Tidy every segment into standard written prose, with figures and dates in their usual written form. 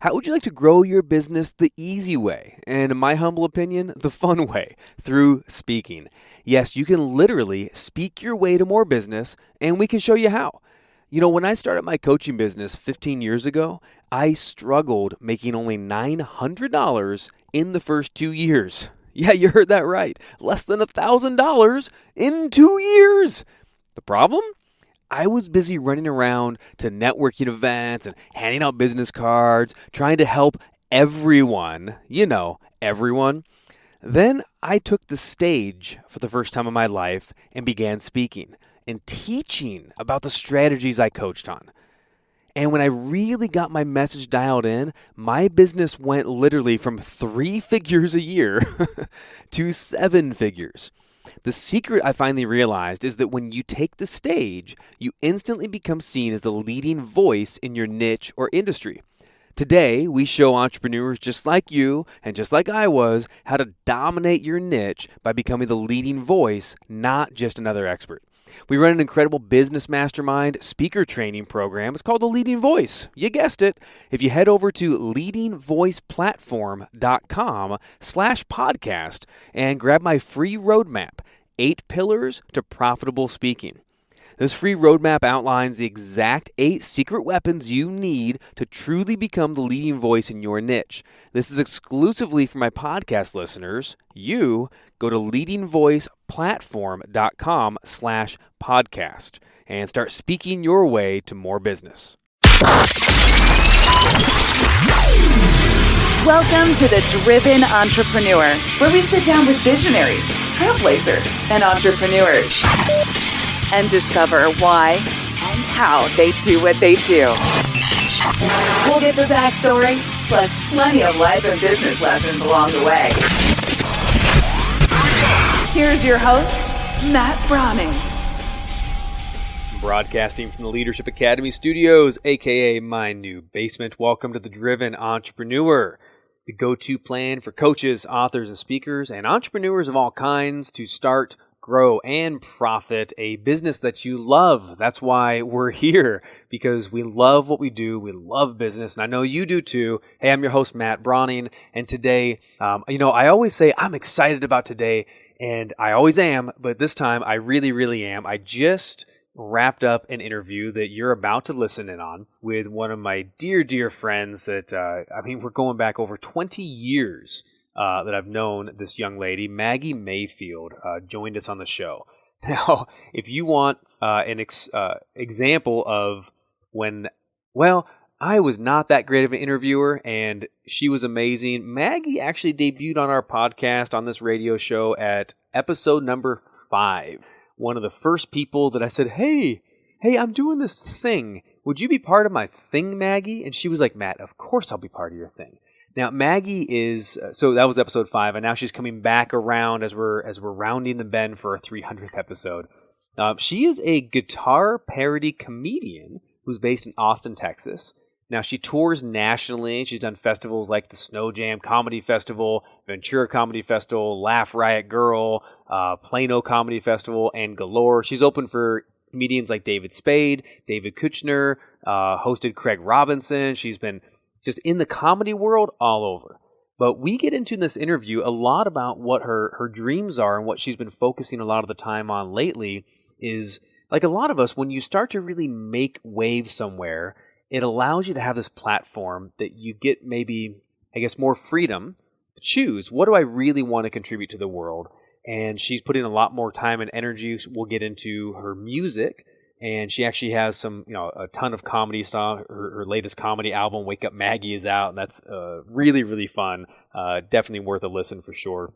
How would you like to grow your business the easy way, and in my humble opinion, the fun way, through speaking? Yes, you can literally speak your way to more business, and we can show you how. You know, when I started my coaching business 15 years ago, I struggled making only $900 in the first 2 years. Yeah, you heard that right. Less than $1,000 in 2 years. The problem? I was busy running around to networking events and handing out business cards, trying to help everyone, everyone. Then I took the stage for the first time in my life and began speaking and teaching about the strategies I coached on. And when I really got my message dialed in, my business went literally from 3 figures a year to 7 figures. The secret I finally realized is that when you take the stage, you instantly become seen as the leading voice in your niche or industry. Today, we show entrepreneurs just like you and just like I was how to dominate your niche by becoming the leading voice, not just another expert. We run an incredible business mastermind speaker training program. It's called The Leading Voice. You guessed it. If you head over to leadingvoiceplatform.com/podcast and grab my free roadmap, 8 Pillars to Profitable Speaking. This free roadmap outlines the exact 8 secret weapons you need to truly become the leading voice in your niche. This is exclusively for my podcast listeners. You go to leadingvoiceplatform.com/podcast and start speaking your way to more business. Welcome to The Driven Entrepreneur, where we sit down with visionaries, trailblazers, and entrepreneurs and discover why and how they do what they do. We'll get the backstory, plus plenty of life and business lessons along the way. Here's your host, Matt Brauning. Broadcasting from the Leadership Academy studios, aka my new basement. Welcome to The Driven Entrepreneur, the go-to plan for coaches, authors, and speakers, and entrepreneurs of all kinds to start, grow, and profit a business that you love. That's why we're here, because we love what we do. We love business, and I know you do too. Hey, I'm your host, Matt Brauning, and today, I always say I'm excited about today, and I always am, but this time I really, really am. I just wrapped up an interview that you're about to listen in on with one of my dear, dear friends that, we're going back over 20 years that I've known this young lady. Maggi Mayfield joined us on the show. Now, if you want an example of when, I was not that great of an interviewer and she was amazing. Maggi actually debuted on our podcast on this radio show at episode number 5. One of the first people that I said, hey, I'm doing this thing. Would you be part of my thing, Maggi? And she was like, Matt, of course I'll be part of your thing. Now, Maggi is, so that was episode 5, and now she's coming back around as we're rounding the bend for our 300th episode. She is a guitar parody comedian who's based in Austin, Texas. Now, she tours nationally. She's done festivals like the Sno Jam Comedy Festival, Ventura Comedy Festival, Riot Grrrl, Plano Comedy Festival, and galore. She's open for comedians like David Spade, David Koechner, hosted Craig Robinson. She's been just in the comedy world all over. But we get into this interview a lot about what her dreams are, and what she's been focusing a lot of the time on lately is, like a lot of us, when you start to really make waves somewhere, it allows you to have this platform that you get maybe, more freedom to choose. What do I really want to contribute to the world? And she's putting a lot more time and energy. We'll get into her music. And she actually has some, a ton of comedy songs. Her latest comedy album, Wake Up Maggie, is out. And that's really, really fun. Definitely worth a listen for sure.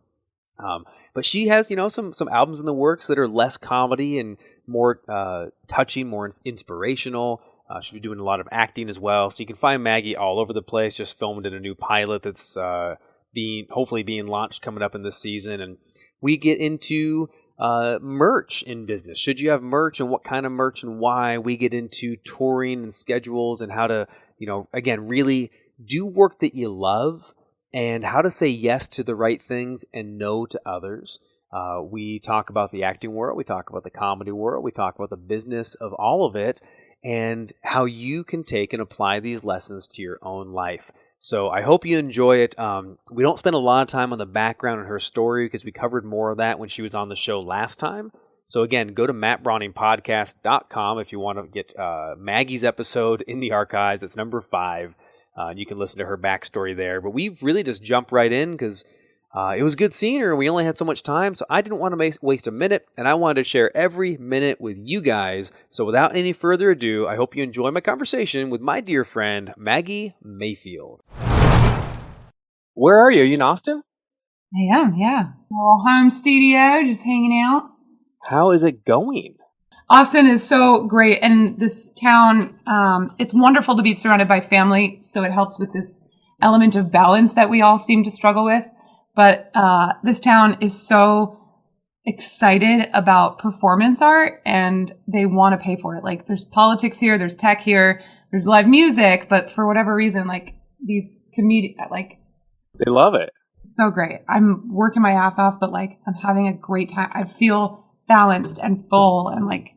But she has, some albums in the works that are less comedy and more touching, more inspirational. She'll be doing a lot of acting as well. So you can find Maggi all over the place. Just filmed in a new pilot that's hopefully being launched coming up in this season. And we get into merch in business. Should you have merch, and what kind of merch and why? We get into touring and schedules and how to, really do work that you love, and how to say yes to the right things and no to others. We talk about the acting world. We talk about the comedy world. We talk about the business of all of it, and how you can take and apply these lessons to your own life. So I hope you enjoy it. We don't spend a lot of time on the background in her story because we covered more of that when she was on the show last time. So again, go to mattbrowningpodcast.com if you want to get Maggie's episode in the archives. It's number 5. You can listen to her backstory there. But we really just jumped right in because it was good seeing her and we only had so much time. So I didn't want to waste a minute, and I wanted to share every minute with you guys. So without any further ado, I hope you enjoy my conversation with my dear friend, Maggi Mayfield. Where are you? Are you in Austin? I am, yeah. Little home studio, just hanging out. How is it going? Austin is so great, and this town, it's wonderful to be surrounded by family, so it helps with this element of balance that we all seem to struggle with. But this town is so excited about performance art, and they want to pay for it. Like, there's politics here, there's tech here, there's live music, but for whatever reason, like, these they love it. So great. I'm working my ass off, but like, I'm having a great time. I feel balanced and full and like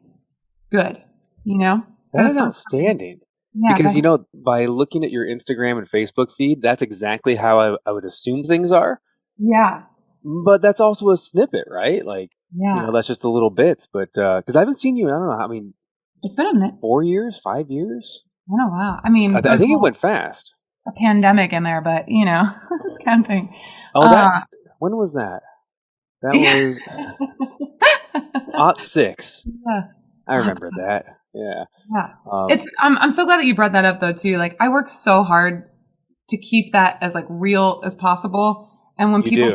good, you know? That is outstanding. Yeah, because, by looking at your Instagram and Facebook feed, that's exactly how I would assume things are. Yeah. But that's also a snippet, right? Like, yeah. That's just the little bits. But because I haven't seen you in, I don't know, it's been a minute. 4 years, 5 years? Oh, wow. I mean, I think it went fast. A pandemic in there, but, it's counting. Oh, when was that? That was 06. Yeah. I remember that. Yeah. Yeah. I'm so glad that you brought that up though too. Like, I work so hard to keep that as like real as possible. And when people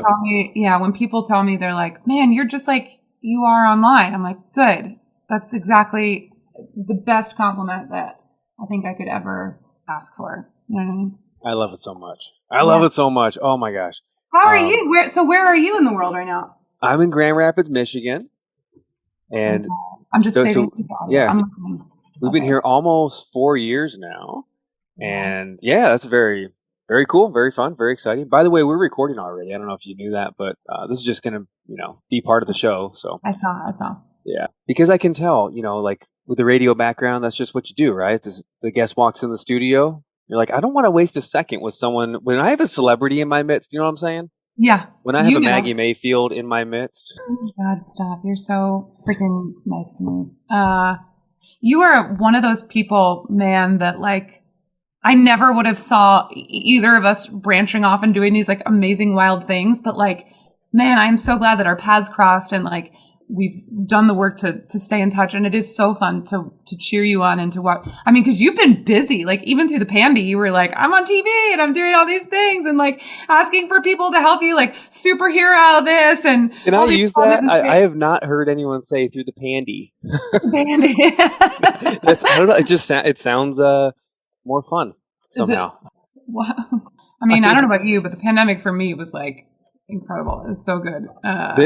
tell me they're like, man, you're just like you are online. I'm like, good. That's exactly the best compliment that I think I could ever ask for. You know what I mean? I love it so much. I love it so much. Oh my gosh. How are you? Where are you in the world right now? I'm in Grand Rapids, Michigan. And I'm just saving. Yeah. We've been here almost 4 years now. And yeah, that's very, very cool, very fun, very exciting. By the way, we're recording already. I don't know if you knew that, but this is just going to, be part of the show. So I saw. Yeah. Because I can tell, like with the radio background, that's just what you do, right? The guest walks in the studio. You're like, I don't want to waste a second with someone when I have a celebrity in my midst. You know what I'm saying? Yeah. When I have a Maggi Mayfield in my midst. Oh, God, stop. You're so freaking nice to me. You are one of those people, man, that like, I never would have saw either of us branching off and doing these like amazing wild things. But like, man, I'm so glad that our paths crossed and like, we've done the work to stay in touch, and it is so fun to cheer you on and to watch. I mean, because you've been busy, like even through the pandy, you were like, I'm on TV and I'm doing all these things and like asking for people to help you, like superhero this and. Can I use that? I have not heard anyone say through the pandy. Pandy. I don't know. It sounds more fun somehow. Wow. I mean, I don't know about you, but the pandemic for me was like incredible. It was so good.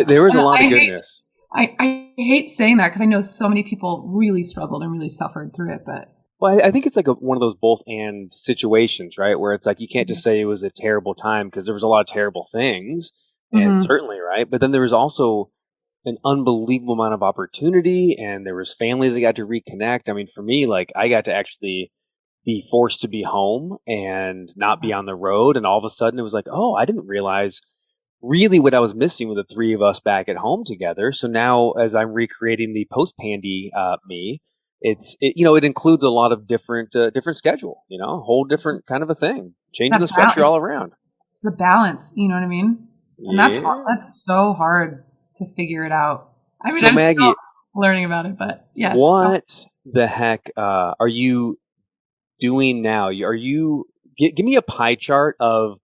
There was a lot of goodness. I hate saying that because I know so many people really struggled and really suffered through it. But I think it's like one of those both and situations, right? Where it's like you can't just say it was a terrible time because there was a lot of terrible things, and certainly, right? But then there was also an unbelievable amount of opportunity, and there was families that got to reconnect. I mean, for me, like I got to actually be forced to be home and not be on the road, and all of a sudden it was like, oh, I didn't realize really what I was missing with the three of us back at home together. So now as I'm recreating the post-pandy me, it includes a lot of different schedule, a whole different kind of a thing, changing the structure all around. It's the balance, you know what I mean? And that's so hard to figure it out. I mean, I'm Maggie, still learning about it, but yeah. What the heck are you doing now? Give me a pie chart of,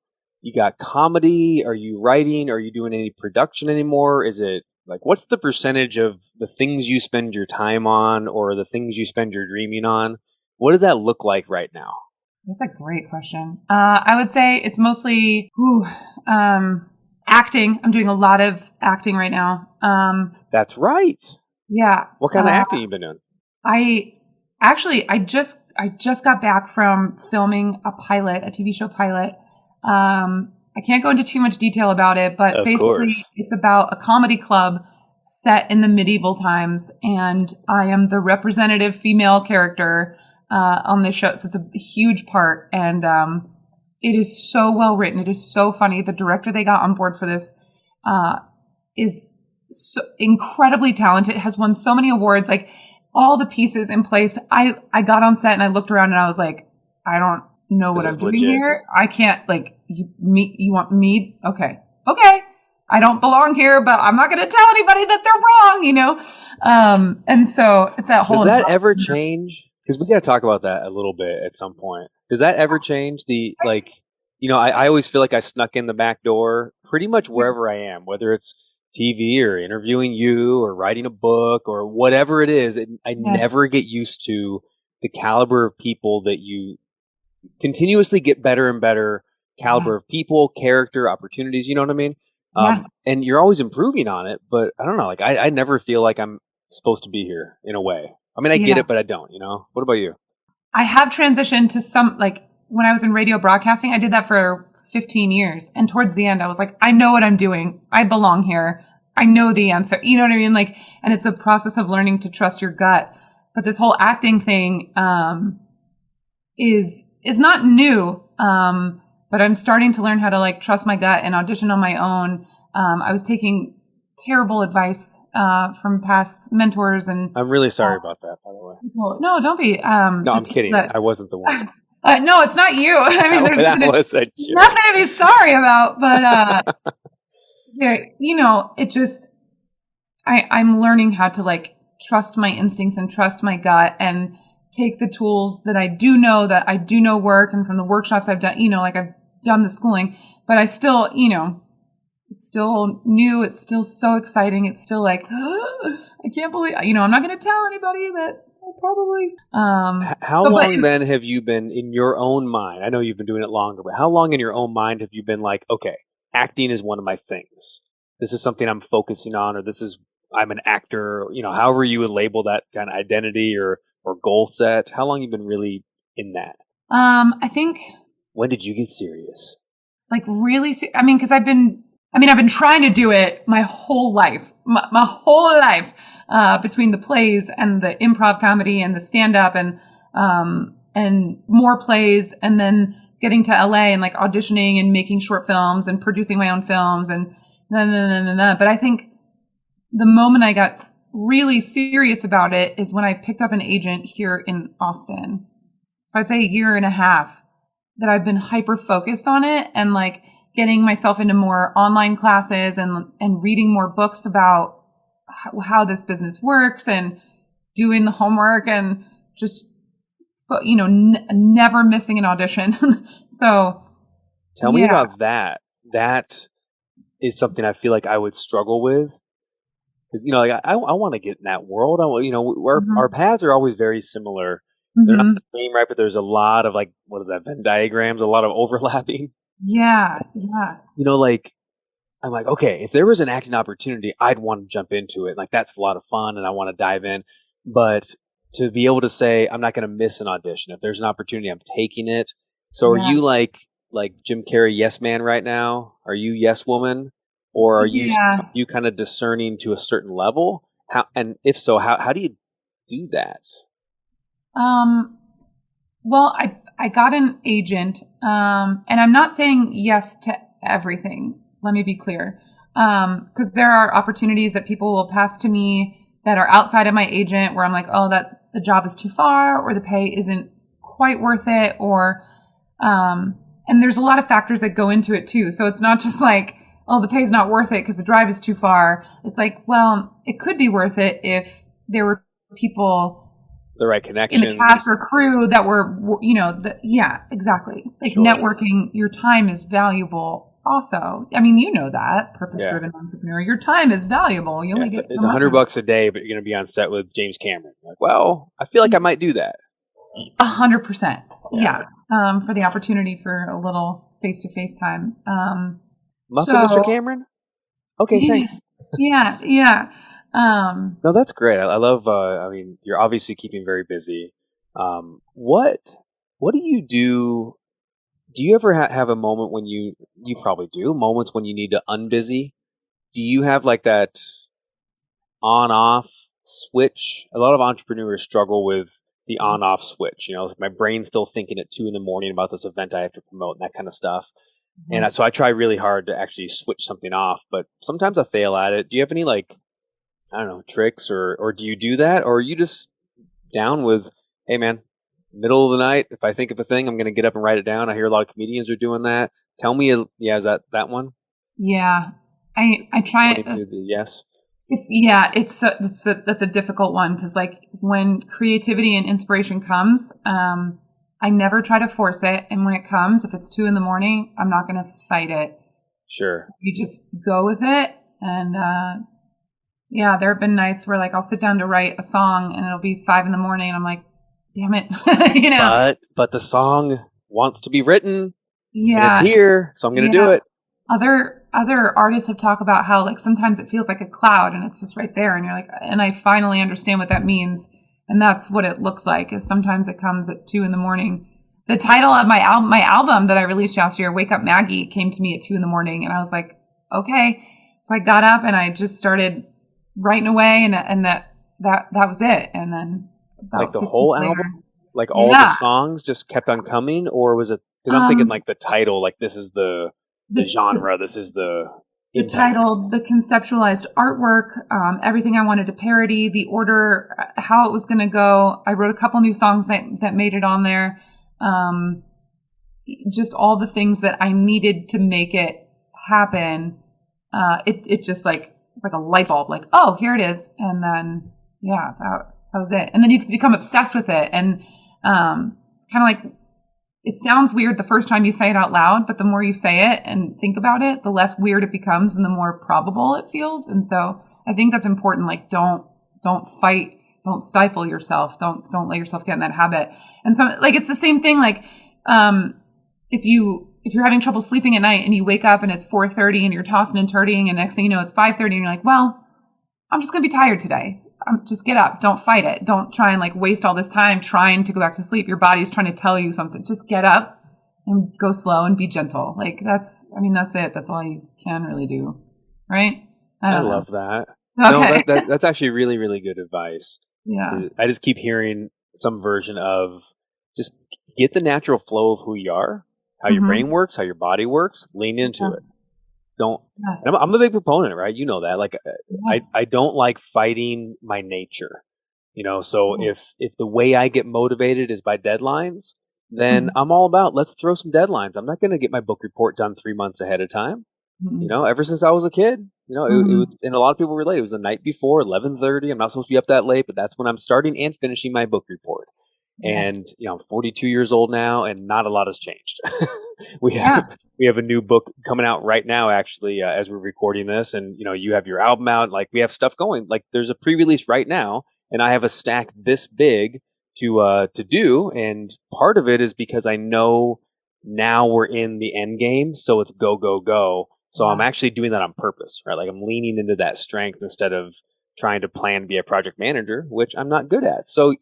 you got comedy? Are you writing? Are you doing any production anymore? Is it like, what's the percentage of the things you spend your time on or the things you spend your dreaming on? What does that look like right now? That's a great question. I would say it's mostly acting. I'm doing a lot of acting right now. That's right. Yeah. What kind of acting you been doing? I just got back from filming a TV show pilot. I can't go into too much detail about it, but basically it's about a comedy club set in the medieval times, and I am the representative female character on this show. So it's a huge part, and It is so well written. It is so funny. The director they got on board for this is so incredibly talented. Has won so many awards. Like all the pieces in place. I got on set and I looked around and I was like, I don't know what I'm doing here. I can't like you want me? Okay. I don't belong here, but I'm not going to tell anybody that they're wrong, you know? And so it's that whole. Does that ever change? Because we got to talk about that a little bit at some point. Does that ever change the, like, you know, I always feel like I snuck in the back door pretty much wherever I am, whether it's TV or interviewing you or writing a book or whatever it is. I never get used to the caliber of people that you continuously get better and better caliber of people, character, opportunities. You know what I mean? And you're always improving on it, but I don't know. Like I never feel like I'm supposed to be here in a way. I mean, I get it, but I don't, you know? What about you? I have transitioned to some, like when I was in radio broadcasting, I did that for 15 years. And towards the end, I was like, I know what I'm doing. I belong here. I know the answer. You know what I mean? Like, and it's a process of learning to trust your gut. But this whole acting thing, is not new. But I'm starting to learn how to like trust my gut and audition on my own. I was taking terrible advice from past mentors, and I'm really sorry about that, by the way. No, don't be. No, I'm kidding. I wasn't the one. No, it's not you. I mean, there's that was a joke. Nothing to be sorry about, but you know, it just I'm learning how to like trust my instincts and trust my gut and take the tools that I do know work, and from the workshops I've done, you know, like I've done the schooling, but I still, you know, it's still new. It's still so exciting. It's still like, I can't believe, you know, I'm not going to tell anybody that I probably. How long then have you been in your own mind? I know you've been doing it longer, but how long in your own mind have you been like, okay, acting is one of my things. This is something I'm focusing on, or I'm an actor, you know, however you would label that kind of identity or goal set. How long have you been really in that? I think. When did you get serious? Like really, I mean, because I've been trying to do it my whole life, my whole life, between the plays and the improv comedy and the stand up and more plays, and then getting to LA and like auditioning and making short films and producing my own films and then. But I think the moment I got really serious about it is when I picked up an agent here in Austin. So I'd say a year and a half that I've been hyper focused on it and like getting myself into more online classes and reading more books about how this business works and doing the homework and just, you know, never missing an audition. So tell me about that. That is something I feel like I would struggle with. Because, you know, like I want to get in that world. Our paths are always very similar. They're not the same, right? But there's a lot of like, what is that, Venn diagrams, a lot of overlapping. Yeah. You know, like, I'm like, okay, if there was an acting opportunity, I'd want to jump into it. Like, that's a lot of fun and I want to dive in. But to be able to say, I'm not going to miss an audition. If there's an opportunity, I'm taking it. So are you like Jim Carrey, yes man right now? Are you yes woman? Or are you kind of discerning to a certain level? How, and if so, how do you do that? Well, I got an agent, and I'm not saying yes to everything. Let me be clear. 'Cause there are opportunities that people will pass to me that are outside of my agent where I'm like, oh, that the job is too far or the pay isn't quite worth it, or, and there's a lot of factors that go into it too. So it's not just like, oh, the pay's not worth it because the drive is too far. It's like, well, it could be worth it if there were people, the right connections in the cast or crew that were, you know, exactly. Like networking, your time is valuable. Also, I mean, you know that purpose-driven entrepreneur, your time is valuable. You only get it's $100 a day, but you're going to be on set with James Cameron. Like, well, I feel like I might do that. 100%. Yeah. For the opportunity for a little face-to-face time. Mr. Cameron? Okay, thanks. Yeah. No, that's great. I love, I mean, you're obviously keeping very busy. What do you do? Do you ever have a moment when you probably do, moments when you need to unbusy? Do you have like that on-off switch? A lot of entrepreneurs struggle with the on-off switch. Like my brain's still thinking at 2 a.m. about this event I have to promote and that kind of stuff. Mm-hmm. And so I try really hard to actually switch something off, but sometimes I fail at it. Do you have any I don't know, tricks or do you do that? Or are you just down with, hey man, middle of the night, if I think of a thing, I'm going to get up and write it down. I hear a lot of comedians are doing that. Tell me, is that one? Yeah. I try it. Yes. That's a difficult one because when creativity and inspiration comes, I never try to force it. And when it comes, if it's 2 a.m, I'm not going to fight it. Sure. You just go with it. And, there have been nights where I'll sit down to write a song and it'll be 5 a.m. and I'm like, damn it. But the song wants to be written. Yeah. And it's here. So I'm going to do it. Other artists have talked about how sometimes it feels like a cloud and it's just right there. And you're like, and I finally understand what that means. And that's what it looks like is sometimes it comes at 2 a.m. The title of my album that I released last year, Wake Up Maggie, came to me at 2 a.m. and I was like, okay. So I got up and I just started writing away and that was it. And then the whole album, all the songs just kept on coming, or was it, because I'm thinking the title, this is the genre, this is the title, the conceptualized artwork, everything I wanted to parody, the order, how it was going to go. I wrote a couple new songs that made it on there. Just all the things that I needed to make it happen. It just it's like a light bulb, oh, here it is. And then, that was it. And then you can become obsessed with it. And it's kind of it sounds weird the first time you say it out loud, but the more you say it and think about it, the less weird it becomes and the more probable it feels. And so I think that's important. Don't fight, don't stifle yourself. Don't let yourself get in that habit. And so it's the same thing. If you're having trouble sleeping at night and you wake up and it's 4:30 and you're tossing and turning and next thing you know, it's 5:30 and you're like, well, I'm just going to be tired today. Just get up. Don't fight it. Don't try and waste all this time trying to go back to sleep. Your body's trying to tell you something. Just get up and go slow and be gentle. That's it. That's all you can really do. Right? I love that. Okay. No, that's actually really, really good advice. Yeah. I just keep hearing some version of just get the natural flow of who you are, how your brain works, how your body works, lean into it. And I'm a big proponent, right? You know that. I don't like fighting my nature, so if the way I get motivated is by deadlines, then I'm all about, let's throw some deadlines. I'm not going to get my book report done 3 months ahead of time. Ever since I was a kid, it was, and a lot of people relate. It was the night before, 11:30. I'm not supposed to be up that late, but that's when I'm starting and finishing my book report. And I'm 42 years old now, and not a lot has changed. We have a new book coming out right now, actually, as we're recording this. And you have your album out. We have stuff going. There's a pre-release right now, and I have a stack this big to do. And part of it is because I know now we're in the end game, so it's go go go. So I'm actually doing that on purpose, right? I'm leaning into that strength instead of trying to plan to be a project manager, which I'm not good at. So.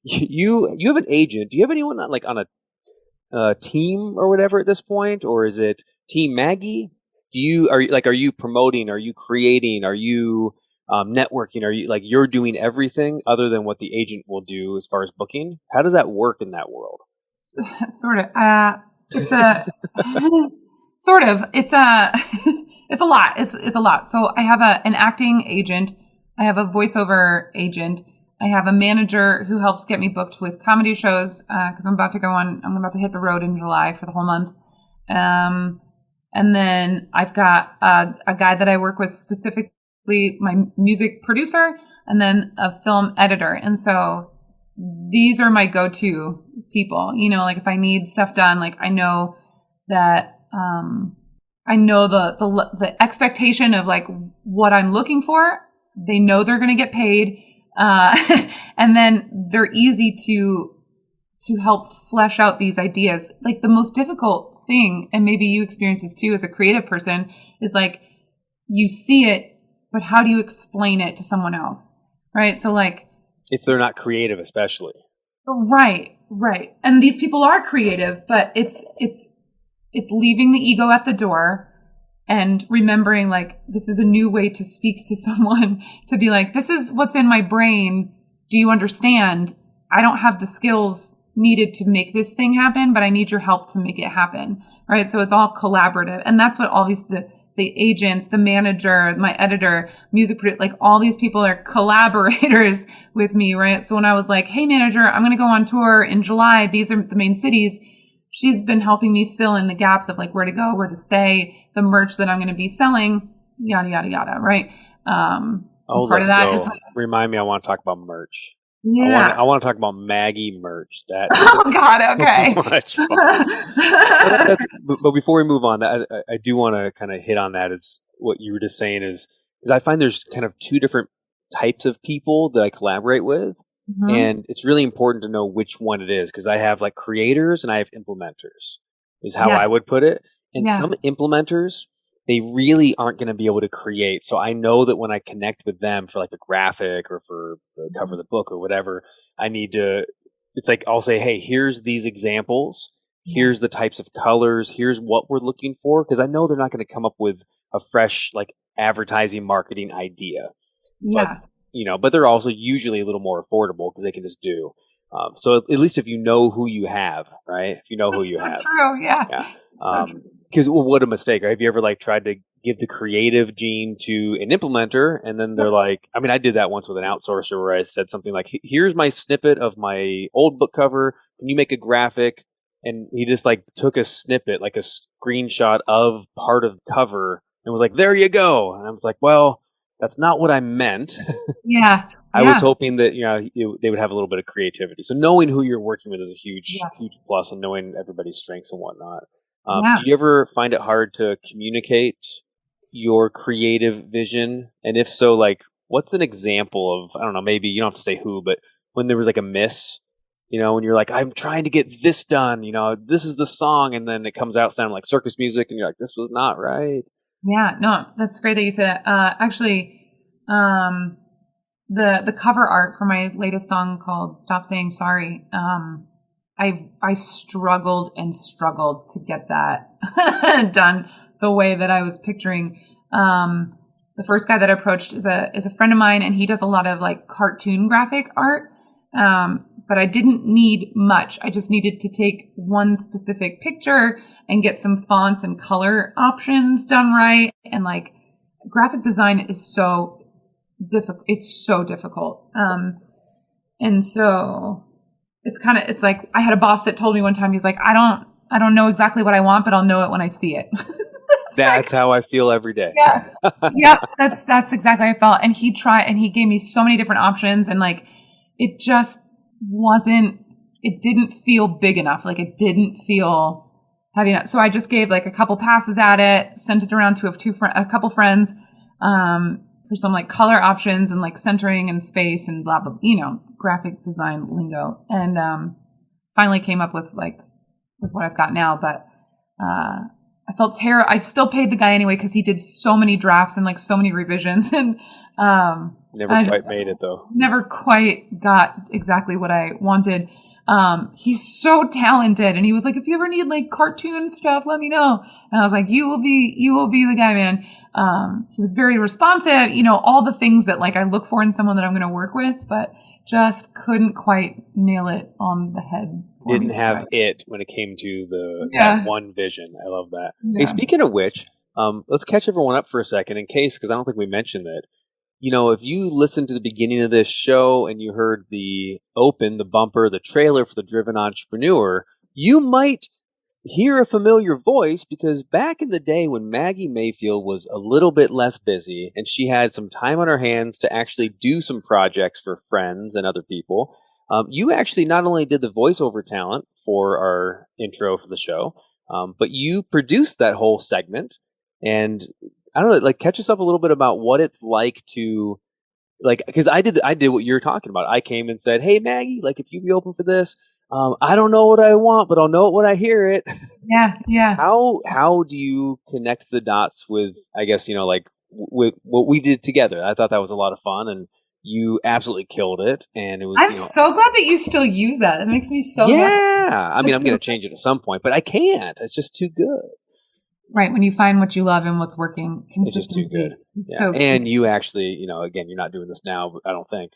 You have an agent. Do you have anyone on a team or whatever at this point, or is it Team Maggie? Are you promoting? Are you creating? Are you networking? Are you you're doing everything other than what the agent will do as far as booking? How does that work in that world? Sort of. It's a sort of. It's a it's a lot. It's a lot. So I have an acting agent. I have a voiceover agent. I have a manager who helps get me booked with comedy shows because I'm about to hit the road in July for the whole month. And then I've got a guy that I work with, specifically my music producer, and then a film editor. And so these are my go-to people. If I need stuff done, I know that I know the expectation of what I'm looking for. They know they're going to get paid. And then they're easy to help flesh out these ideas. The most difficult thing, and maybe you experience this too as a creative person, is you see it, but how do you explain it to someone else? Right. So if they're not creative, especially. Right. And these people are creative, but it's leaving the ego at the door and remembering this is a new way to speak to someone, to be this is what's in my brain. Do you understand? I don't have the skills needed to make this thing happen, but I need your help to make it happen. Right. So it's all collaborative. And that's what all these, the agents, the manager, my editor, music producer, like all these people are collaborators with me. Right. So when I was like, hey, manager, I'm going to go on tour in July. These are the main cities. She's been helping me fill in the gaps of like where to go, where to stay, the merch that I'm going to be selling, yada, yada, yada. Right. Part of that is like, remind me, I want to talk about merch. Yeah. I want to talk about Maggi merch. That oh God, okay. much fun. But before we move on, I do want to kind of hit on that. Is what you were just saying is I find there's kind of two different types of people that I collaborate with, and it's really important to know which one it is, because I have like creators and I have implementers. Is how I would put it. And some implementers, they really aren't going to be able to create. So I know that when I connect with them for like a graphic or for the cover of the book or whatever, I need to, it's like, I'll say, hey, here's these examples. Here's the types of colors. Here's what we're looking for. Because I know they're not going to come up with a fresh like advertising marketing idea. Yeah. But they're also usually a little more affordable because they can just do. So at least if you know who you have, right? If you know who you have. True. Yeah. Because what a mistake, right? Have you ever like tried to give the creative gene to an implementer, and then they're like, I mean, I did that once with an outsourcer where I said something like, here's my snippet of my old book cover. Can you make a graphic? And he just like took a snippet, like a screenshot of part of the cover, and was like, there you go. And I was like, well, that's not what I meant. Yeah. I was hoping that they would have a little bit of creativity. So knowing who you're working with is a huge plus, and knowing everybody's strengths and whatnot. Do you ever find it hard to communicate your creative vision? And if so, like, what's an example of, I don't know, maybe you don't have to say who, but when there was like a miss, when you're like, I'm trying to get this done, this is the song, and then it comes out sounding like circus music, and you're like, this was not right. Yeah, no, that's great that you said that. Actually, the cover art for my latest song called Stop Saying Sorry, I struggled to get that done the way that I was picturing. The first guy that I approached is a friend of mine, and he does a lot of like cartoon graphic art. But I didn't need much. I just needed to take one specific picture and get some fonts and color options done right. And like graphic design is so difficult. It's so difficult. And so it's like I had a boss that told me one time, he's like, I don't know exactly what I want, but I'll know it when I see it. That's like, how I feel every day. Yeah. Yeah. That's exactly how I felt. And he gave me so many different options, and like, it just it didn't feel big enough. Like it didn't feel heavy enough. So I just gave like a couple passes at it, sent it around to a couple friends, for some like color options and like centering and space and blah, blah, graphic design lingo. And, finally came up with what I've got now. But, I felt terrible. I still paid the guy anyway, cause he did so many drafts and like so many revisions, and, never quite made it though. Never quite got exactly what I wanted. He's so talented, and he was like, if you ever need like cartoon stuff, let me know. And I was like, you will be the guy, man. He was very responsive, all the things that like I look for in someone that I'm going to work with, but just couldn't quite nail it on the head. Didn't have it when it came to that one vision. I love that. Yeah. Hey, speaking of which, let's catch everyone up for a second because I don't think we mentioned that. If you listened to the beginning of this show and you heard the bumper, the trailer for The Driven Entrepreneur, you might hear a familiar voice, because back in the day when Maggi Mayfield was a little bit less busy and she had some time on her hands to actually do some projects for friends and other people, you actually not only did the voiceover talent for our intro for the show, but you produced that whole segment. And I don't know, like, catch us up a little bit about what it's like to, like, because I did what you're talking about. I came and said, hey, Maggi, like, if you'd be open for this, I don't know what I want, but I'll know it when I hear it. Yeah, yeah. How do you connect the dots with, I guess, like, with what we did together? I thought that was a lot of fun, and you absolutely killed it. And it was. I'm so glad that you still use that. It makes me so happy. Yeah, I mean, I'm going to change it at some point, but I can't. It's just too good. Right, when you find what you love and what's working consistently. It's just too good. Yeah. So and you actually, again, you're not doing this now, but I don't think.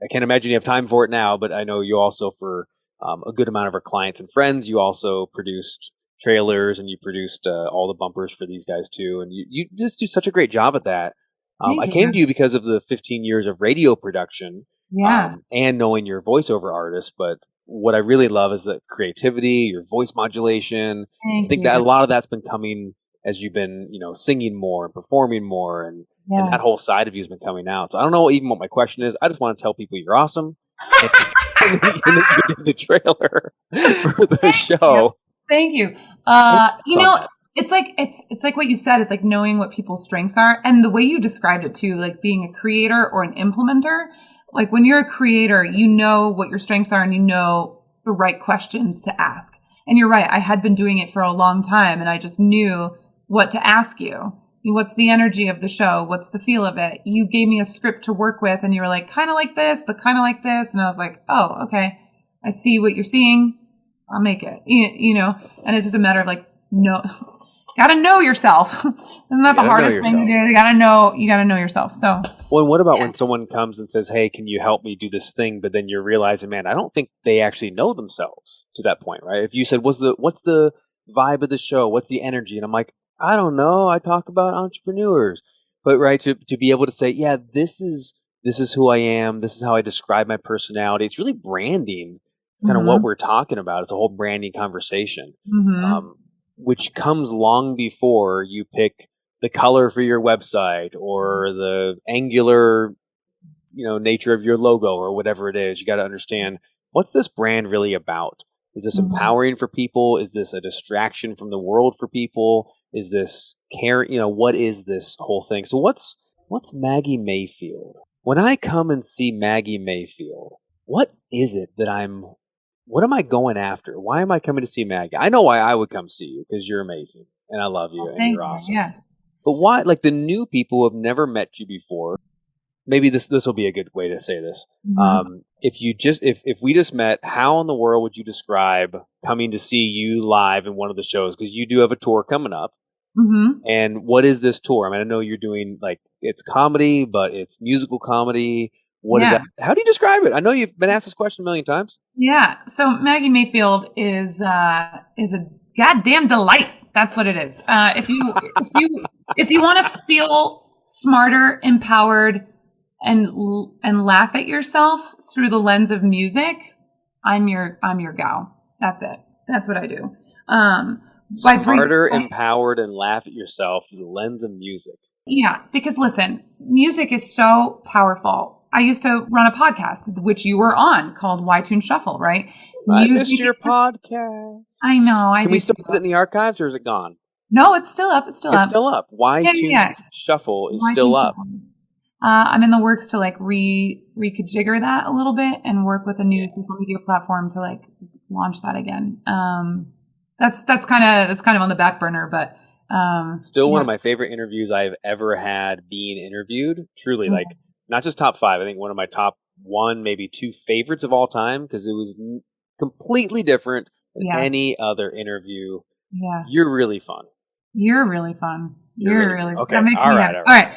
I can't imagine you have time for it now, but I know you also, for a good amount of our clients and friends, you also produced trailers and you produced all the bumpers for these guys too. And you just do such a great job at that. I came to you because of the 15 years of radio production and knowing you're a voiceover artist. But what I really love is the creativity, your voice modulation. I think that a lot of that's been coming as you've been, singing more and performing more, and that whole side of you has been coming out. So I don't know even what my question is. I just want to tell people you're awesome. and then you did the trailer for the show. Thank you. It's like what you said. It's like knowing what people's strengths are, and the way you described it too, like being a creator or an implementer. Like when you're a creator, you know what your strengths are, and you know the right questions to ask. And you're right. I had been doing it for a long time, and I just knew what to ask you. What's the energy of the show? What's the feel of it? You gave me a script to work with, and you were like, kind of like this, but kind of like this. And I was like, oh, okay. I see what you're seeing. I'll make it, and it's just a matter of like, gotta know yourself. Isn't that the hardest thing to do? You gotta know yourself. So, well, and what about when someone comes and says, hey, can you help me do this thing? But then you're realizing, man, I don't think they actually know themselves to that point, right? If you said, what's the vibe of the show? What's the energy? And I'm like, I don't know. I talk about entrepreneurs, but right. To be able to say, yeah, this is who I am. This is how I describe my personality. It's really branding. It's kind of what we're talking about. It's a whole branding conversation, which comes long before you pick the color for your website or the angular, nature of your logo or whatever it is. You got to understand, what's this brand really about? Is this empowering for people? Is this a distraction from the world for people? Is this care? What is this whole thing? So what's Maggi Mayfield? When I come and see Maggi Mayfield, what is it what am I going after? Why am I coming to see Maggie? I know why I would come see you, because you're amazing and I love you and you're awesome. Yeah. But why, like the new people who have never met you before, maybe this will be a good way to say this. If we just met, how in the world would you describe coming to see you live in one of the shows? Because you do have a tour coming up. And what is this tour? I mean, I know you're doing it's comedy, but it's musical comedy. What is that? How do you describe it? I know you've been asked this question a million times. Yeah. So Maggi Mayfield is a goddamn delight. That's what it is. If you want to feel smarter, empowered, and laugh at yourself through the lens of music, I'm your gal. That's it. That's what I do. Smarter, empowered, and laugh at yourself through the lens of music. Yeah, because listen, music is so powerful. I used to run a podcast, which you were on, called Why Tune Shuffle, right? I missed your podcast. I know. Can we still put it in the archives, or is it gone? No, it's still up. It's still up. Why Tune Shuffle is still up. I'm in the works to reconfigure that a little bit and work with a new social media platform to launch that again. That's kind of on the back burner, but still one of my favorite interviews I've ever had being interviewed. Truly, not just top 5. I think one of my top 1, maybe 2 favorites of all time, because it was completely different than any other interview. Yeah, you're really fun. You're really fun. You're really okay. All right.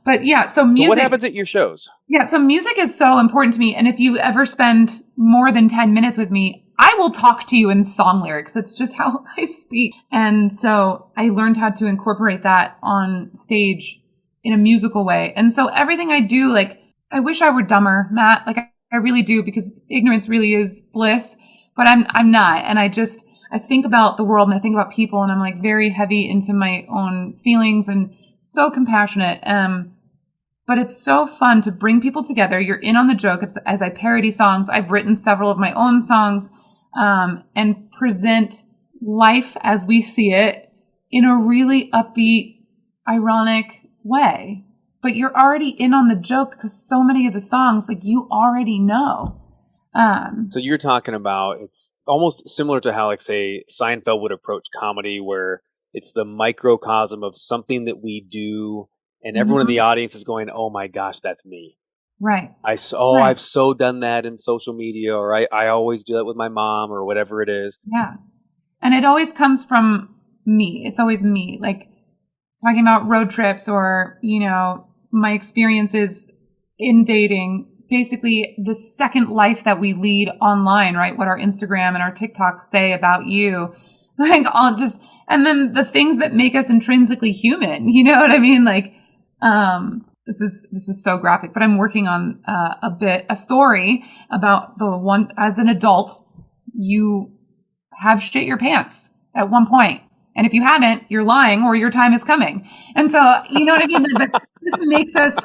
But yeah, so music. So what happens at your shows? Yeah, so music is so important to me, and if you ever spend more than 10 minutes with me, I will talk to you in song lyrics. That's just how I speak. And so I learned how to incorporate that on stage in a musical way. And so everything I do, I wish I were dumber, Matt. I really do, because ignorance really is bliss, but I'm not. And I think about the world and I think about people, and I'm very heavy into my own feelings and so compassionate. But it's so fun to bring people together. You're in on the joke as I parody songs. I've written several of my own songs, and present life as we see it in a really upbeat, ironic way. But you're already in on the joke, because so many of the songs, you already know. So you're talking about, it's almost similar to how, say, Seinfeld would approach comedy, where it's the microcosm of something that we do, and everyone in the audience is going, "Oh my gosh, that's me." Right. I've so done that in social media, or I always do that with my mom, or whatever it is. Yeah. And it always comes from me. It's always me. Talking about road trips, or, my experiences in dating, basically the second life that we lead online, right? What our Instagram and our TikTok say about you. Like and then the things that make us intrinsically human, you know what I mean? Like, this is so graphic, but I'm working on a story about the one, as an adult, you have shit your pants at one point. And if you haven't, you're lying or your time is coming. And so, you know what I mean? This makes us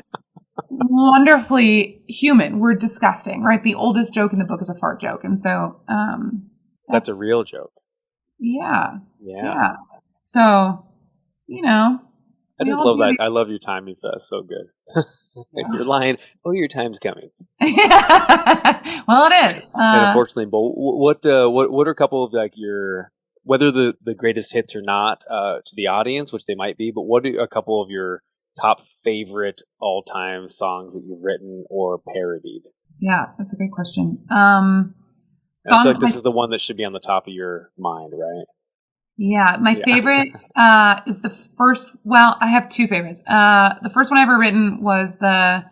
wonderfully human. We're disgusting, right? The oldest joke in the book is a fart joke. And so, that's a real joke. Yeah. So, you know, I just love that. I love your timing fest. So good. If you're lying, your time's coming. Well, it is. And unfortunately, but what are a couple of like your, whether the greatest hits or not to the audience, which they might be, but what are a couple of your top favorite all-time songs that you've written or parodied? Yeah, that's a great question. I feel like this is the one that should be on the top of your mind, right? Yeah, my favorite is the first. Well, I have two favorites. The first one I ever written was the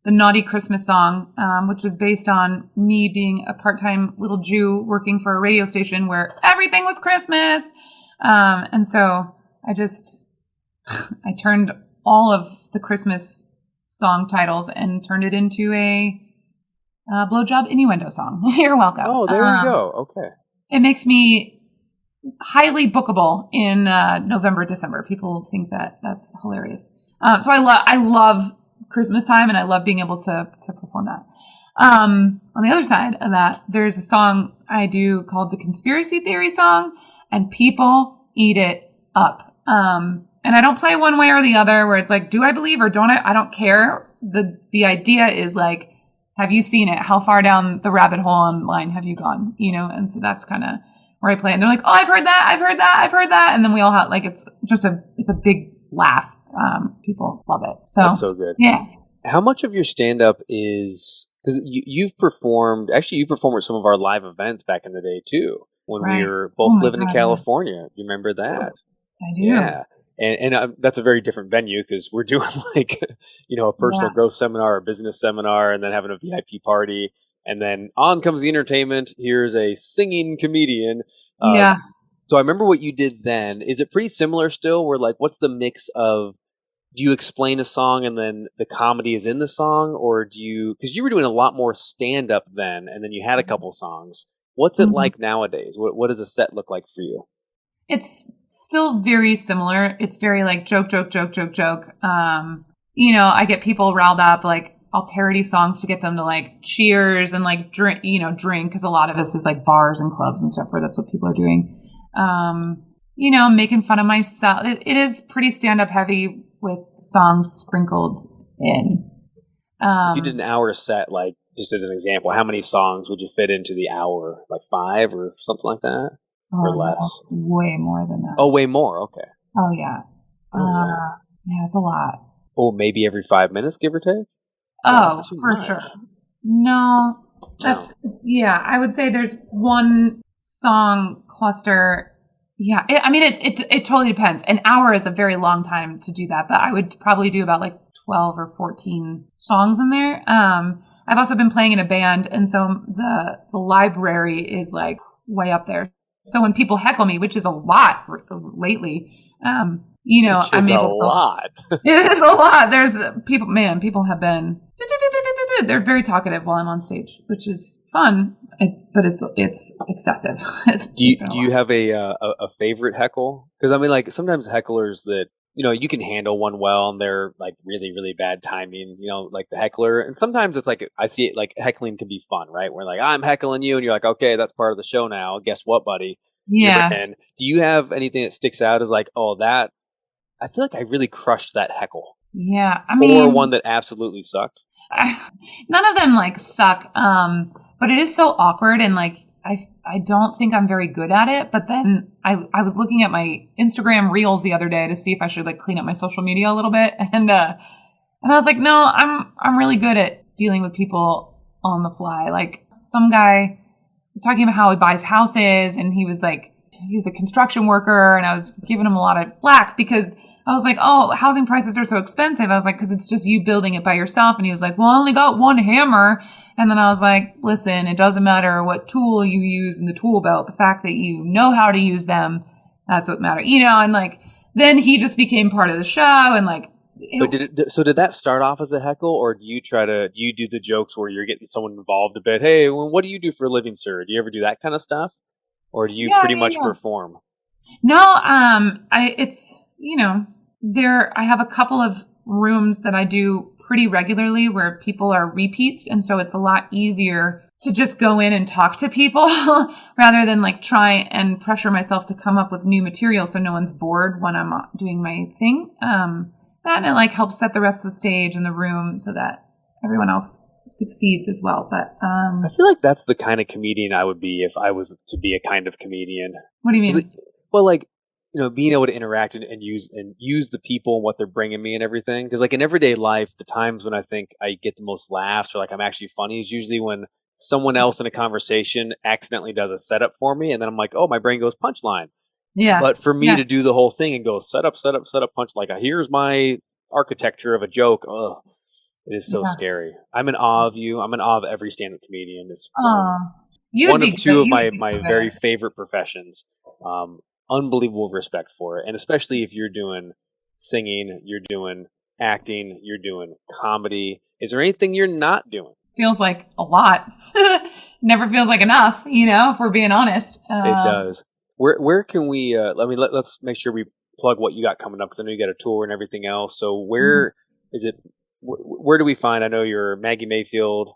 Naughty Christmas song, which was based on me being a part-time little Jew working for a radio station where everything was Christmas. And so I turned all of the Christmas song titles and turned it into a blowjob innuendo song. You're welcome. Oh, there you go. Okay. It makes me highly bookable in November, December. People think that's hilarious. So I love Christmas time, and I love being able to perform that. On the other side of that, there's a song I do called the Conspiracy Theory song, and people eat it up. And I don't play one way or the other where it's like, do I believe or don't I? I don't care. The idea is like, have you seen it? How far down the rabbit hole online have you gone? You know, and so that's kind of where I play. And they're like, oh, I've heard that. And then we all have like, it's a big laugh. People love it. So that's so good. Yeah. How much of your stand-up is, because you performed with some of our live events back in the day too, when we were both living in California. You remember that? I do. Yeah. And that's a very different venue because we're doing like, a personal growth seminar or business seminar and then having a VIP party. And then on comes the entertainment. Here's a singing comedian. So I remember what you did then. Is it pretty similar still? Where like, what's the mix of, do you explain a song and then the comedy is in the song? Or do you, because you were doing a lot more stand up then and then you had a couple songs. What's it like nowadays? What does a set look like for you? It's still very similar. It's very like joke. I get people riled up. Like I'll parody songs to get them to like cheers and like drink, because a lot of this is like bars and clubs and stuff where that's what people are doing. Making fun of myself. It is pretty stand-up heavy with songs sprinkled in. If you did an hour set, like just as an example, how many songs would you fit into the hour? Like 5 or something like that? Or less? Way more than that. Oh, way more. Okay. Oh, yeah. Yeah, it's a lot. Oh, maybe every 5 minutes, give or take? Oh, for sure. No, I would say there's one song cluster. Yeah, it totally depends. An hour is a very long time to do that, but I would probably do about like 12 or 14 songs in there. I've also been playing in a band, and so the library is like way up there. So when people heckle me, which is a lot lately, I'm able to. It is a lot. There's people have been, they're very talkative while I'm on stage, which is fun, but it's excessive. Do you have a favorite heckle? Because I mean, like sometimes hecklers that, you can handle one well and they're like really, really bad timing, like the heckler. And sometimes it's like, I see it like heckling can be fun, right? Where like, I'm heckling you and you're like, okay, that's part of the show now. Guess what, buddy? Yeah. And do you have anything that sticks out as like, oh, that, I feel like I really crushed that heckle. Yeah. Or one that absolutely sucked. None of them like suck. But it is so awkward and like, I don't think I'm very good at it, but then I was looking at my Instagram reels the other day to see if I should like clean up my social media a little bit. And I was like, no, I'm really good at dealing with people on the fly. Like some guy was talking about how he buys houses and he was a construction worker and I was giving him a lot of flack because I was like, oh, housing prices are so expensive. I was like, because it's just you building it by yourself. And he was like, well, I only got one hammer. And then I was like, listen, it doesn't matter what tool you use in the tool belt. The fact that you know how to use them, that's what matters. And like, then he just became part of the show. And like, but did that start off as a heckle, or do you do the jokes where you're getting someone involved a bit? Hey, well, what do you do for a living, sir? Do you ever do that kind of stuff? Or do you pretty much perform? No, I have a couple of rooms that I do pretty regularly where people are repeats. And so it's a lot easier to just go in and talk to people rather than like try and pressure myself to come up with new material so no one's bored when I'm doing my thing. That and it like helps set the rest of the stage and the room so that everyone else succeeds as well. But I feel like that's the kind of comedian I would be if I was to be a kind of comedian. What do you mean? Being able to interact and use the people and what they're bringing me and everything. Because like in everyday life, the times when I think I get the most laughs or like I'm actually funny is usually when someone else in a conversation accidentally does a setup for me, and then I'm like, oh, my brain goes punchline. Yeah. But for me to do the whole thing and go setup, punch, like here's my architecture of a joke. Ugh, it is so scary. I'm in awe of you. I'm in awe of every stand-up comedian. It's one of two of my very favorite professions. Unbelievable respect for it. And especially if you're doing singing, you're doing acting, you're doing comedy. Is there anything you're not doing? Feels like a lot. Never feels like enough, if we're being honest. It does. Where can we, let's make sure we plug what you got coming up, because I know you got a tour and everything else. So where is it, where do we find, I know you're Maggi Mayfield,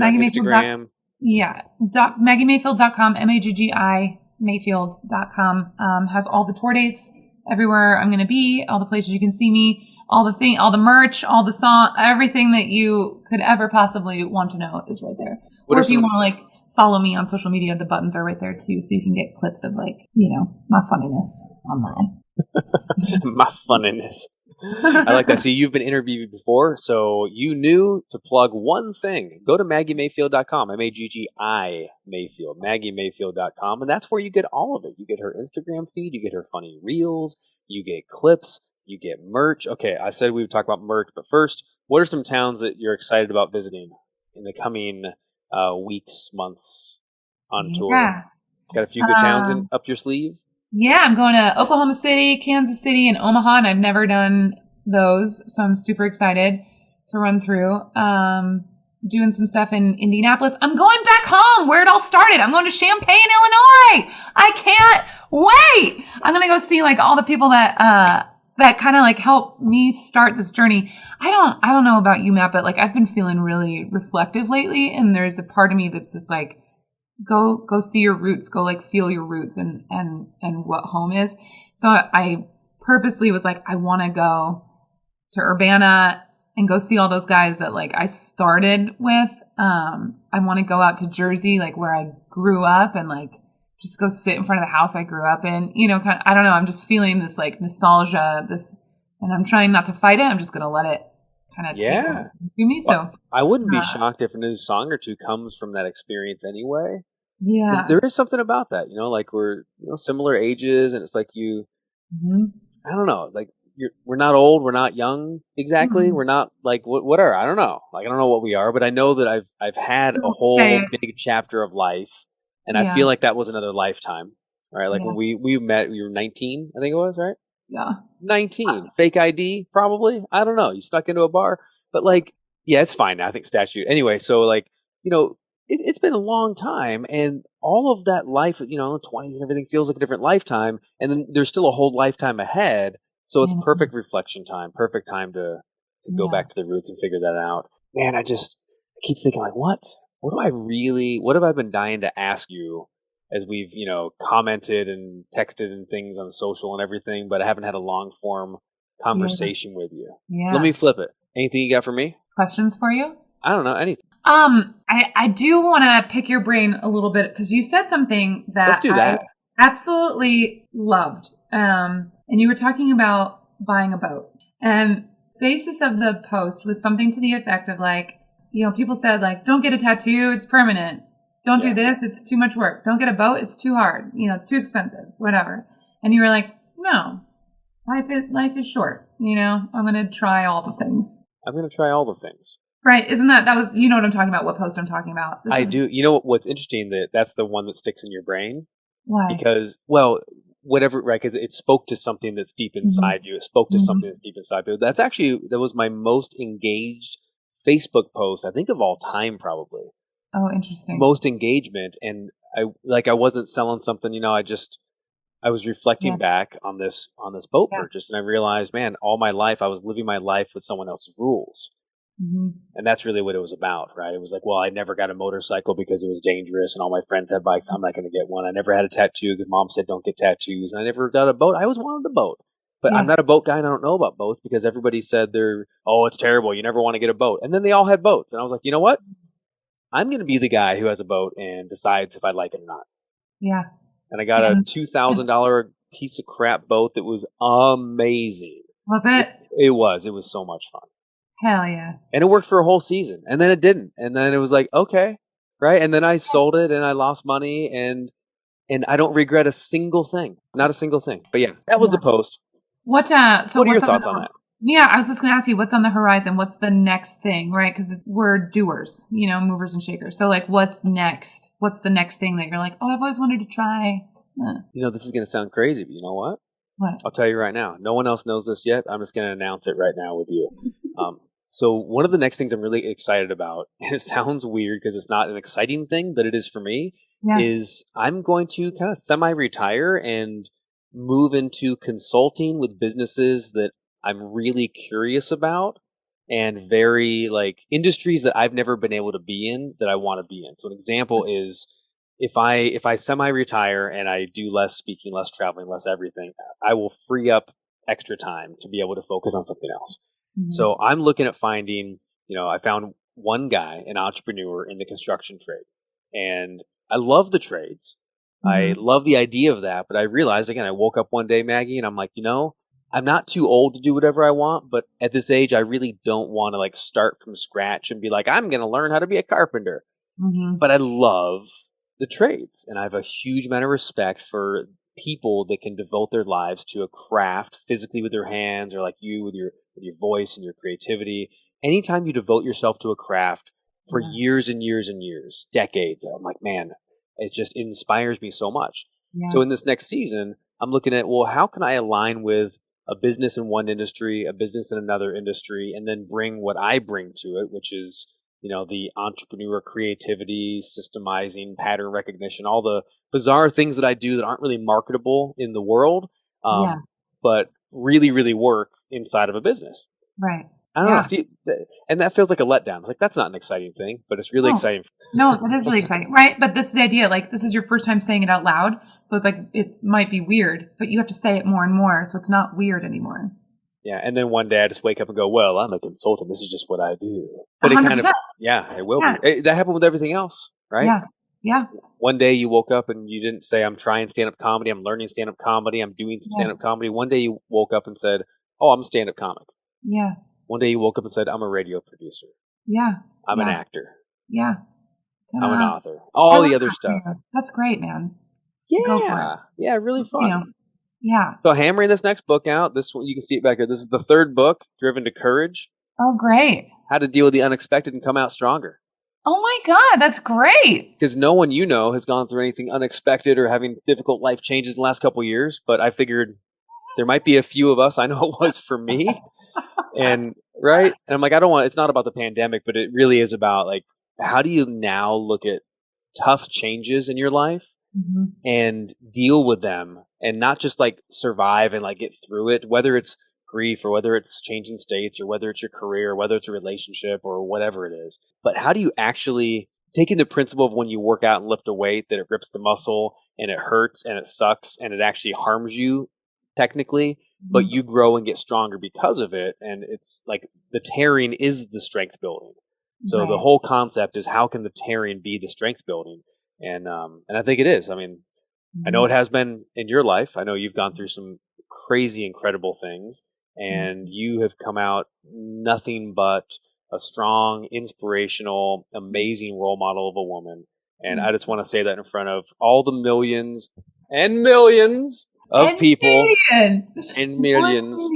Maggi Instagram. MaggiMayfield.com, Maggi Mayfield.com, has all the tour dates, everywhere I'm going to be, all the places you can see me, all the merch, all the song, everything that you could ever possibly want to know is right there. Or if you want to like follow me on social media, the buttons are right there too, so you can get clips of like, my funniness online. My funniness. I like that. See, you've been interviewed before, so you knew to plug one thing. Go to MaggiMayfield.com, M-A-G-G-I Mayfield, MaggiMayfield.com, and that's where you get all of it. You get her Instagram feed, you get her funny reels, you get clips, you get merch. Okay, I said we would talk about merch, but first, what are some towns that you're excited about visiting in the coming weeks, months on tour? Got a few good towns up your sleeve? Yeah, I'm going to Oklahoma City, Kansas City, and Omaha, and I've never done those, so I'm super excited to run through. Doing some stuff in Indianapolis. I'm going back home where it all started. I'm going to Champaign, Illinois. I can't wait. I'm going to go see like all the people that kind of like helped me start this journey. I don't know about you, Matt, but like I've been feeling really reflective lately, and there's a part of me that's just like, go see your roots, go like feel your roots and what home is. So I purposely was like, I want to go to Urbana and go see all those guys that like I started with. I want to go out to Jersey, like where I grew up, and like just go sit in front of the house I grew up in, kind of, I don't know. I'm just feeling this like nostalgia, and I'm trying not to fight it. I'm just going to let it kind of take over me. So I wouldn't be shocked if a new song or two comes from that experience anyway. Yeah, there is something about that, like we're similar ages, and it's like I don't know, like we're not old, we're not young exactly, we're not like what are, I don't know, like I don't know what we are, but I know that I've had a whole big chapter of life, and I feel like that was another lifetime. Right, like when we met, we were 19, I think it was, right? Yeah. 19. Fake ID, probably. I don't know. You snuck into a bar. But, like, yeah, it's fine now. I think statute. Anyway, so, like, it's been a long time. And all of that life, the 20s and everything feels like a different lifetime. And then there's still a whole lifetime ahead. So it's perfect reflection time. Perfect time to go back to the roots and figure that out. Man, I keep thinking, like, what have I been dying to ask you as we've, commented and texted and things on social and everything, but I haven't had a long form conversation with you. Yeah. Let me flip it. Anything you got for me? Questions for you? I don't know. Anything. I do want to pick your brain a little bit because you said something that Let's do that. I absolutely loved. And you were talking about buying a boat, and basis of the post was something to the effect of like, people said like, don't get a tattoo. It's permanent. Don't do this. It's too much work. Don't get a boat. It's too hard. It's too expensive, whatever. And you were like, no, life is short, you know? I'm going to try all the things. I'm going to try all the things. Right. Isn't that was, you know what I'm talking about, what post I'm talking about? I do. You know what's interesting? That's the one that sticks in your brain. Why? Because, well, whatever, right? Because it spoke to something that's deep inside you. It spoke to something that's deep inside you. That was my most engaged Facebook post, I think, of all time, probably. Oh, interesting. Most engagement. And I wasn't selling something, you know, I was reflecting back on this boat purchase, and I realized, man, all my life I was living my life with someone else's rules. And that's really what it was about, right? It was like, well, I never got a motorcycle because it was dangerous and all my friends had bikes. I'm not going to get one. I never had a tattoo because mom said don't get tattoos. And I never got a boat. I always wanted a boat. But I'm not a boat guy and I don't know about boats because everybody said it's terrible. You never want to get a boat. And then they all had boats. And I was like, you know what? I'm going to be the guy who has a boat and decides if I like it or not. Yeah. And I got a $2,000 piece of crap boat that was amazing. Was it? It was. It was so much fun. Hell yeah. And it worked for a whole season. And then it didn't. And then it was like, okay. Right. And then I sold it and I lost money and I don't regret a single thing. Not a single thing. But yeah, that was the post. What are your thoughts on that? Yeah, I was just going to ask you, what's on the horizon? What's the next thing, right? Because we're doers, you know, movers and shakers. So like, what's next? What's the next thing that you're like, oh, I've always wanted to try? You know, this is going to sound crazy, but you know what? What? I'll tell you right now. No one else knows this yet. I'm just going to announce it right now with you. So one of the next things I'm really excited about, and it sounds weird because it's not an exciting thing, but it is for me, is I'm going to kind of semi-retire and move into consulting with businesses that I'm really curious about and very like industries that I've never been able to be in that I want to be in. So an example is if I semi-retire and I do less speaking, less traveling, less everything, I will free up extra time to be able to focus on something else. So I'm looking at finding, you know, I found one guy, an entrepreneur in the construction trade, and I love the trades. I love the idea of that, but I realized, again, I woke up one day, Maggie, and I'm like, you know, I'm not too old to do whatever I want, but at this age, I really don't want to like start from scratch and be like, I'm going to learn how to be a carpenter. But I love the trades, and I have a huge amount of respect for people that can devote their lives to a craft physically with their hands, or like you with your voice and your creativity. Anytime you devote yourself to a craft for years and years and years, decades, I'm like, man, it just inspires me so much. So in this next season, I'm looking at, well, how can I align with a business in one industry, a business in another industry, and then bring what I bring to it, which is, you know, the entrepreneur creativity, systemizing, pattern recognition, all the bizarre things that I do that aren't really marketable in the world, but really, really work inside of a business. Right. I don't know. See, and that feels like a letdown. It's like, that's not an exciting thing, but it's really exciting. No, it is really exciting. Right. But this is the idea. Like, this is your first time saying it out loud. So it's like, it might be weird, but you have to say it more and more. So it's not weird anymore. Yeah. And then one day I just wake up and go, well, I'm a consultant. This is just what I do. But 100%. it kind of, it will be. That happened with everything else, right? Yeah. Yeah. One day you woke up and you didn't say, I'm trying stand-up comedy. I'm learning stand-up comedy. I'm doing some stand-up comedy. One day you woke up and said, oh, I'm a stand-up comic. Yeah. One day you woke up and said, I'm a radio producer. Yeah. I'm an actor. Yeah. I'm an author. All the other stuff. That's great, man. Yeah. Go for it. Yeah, really fun. You know, yeah. So hammering this next book out. This one, you can see it back here. This is the third book, Driven to Courage. Oh, great. How to deal with the unexpected and come out stronger. Oh my God, that's great. Because no one you know has gone through anything unexpected or having difficult life changes in the last couple of years. But I figured there might be a few of us. I know it was for me. And right. And I'm like, it's not about the pandemic, but it really is about like, how do you now look at tough changes in your life and deal with them and not just like survive and like get through it, whether it's grief or whether it's changing states or whether it's your career, or whether it's a relationship or whatever it is. But how do you actually taking the principle of when you work out and lift a weight that it rips the muscle and it hurts and it sucks and it actually harms you technically, but you grow and get stronger because of it. And it's like the tearing is the strength building. So the whole concept is how can the tearing be the strength building? And I think it is. I mean, I know it has been in your life. I know you've gone through some crazy, incredible things, and you have come out nothing but a strong, inspirational, amazing role model of a woman. And I just want to say that in front of all the millions and millions of people million. and millions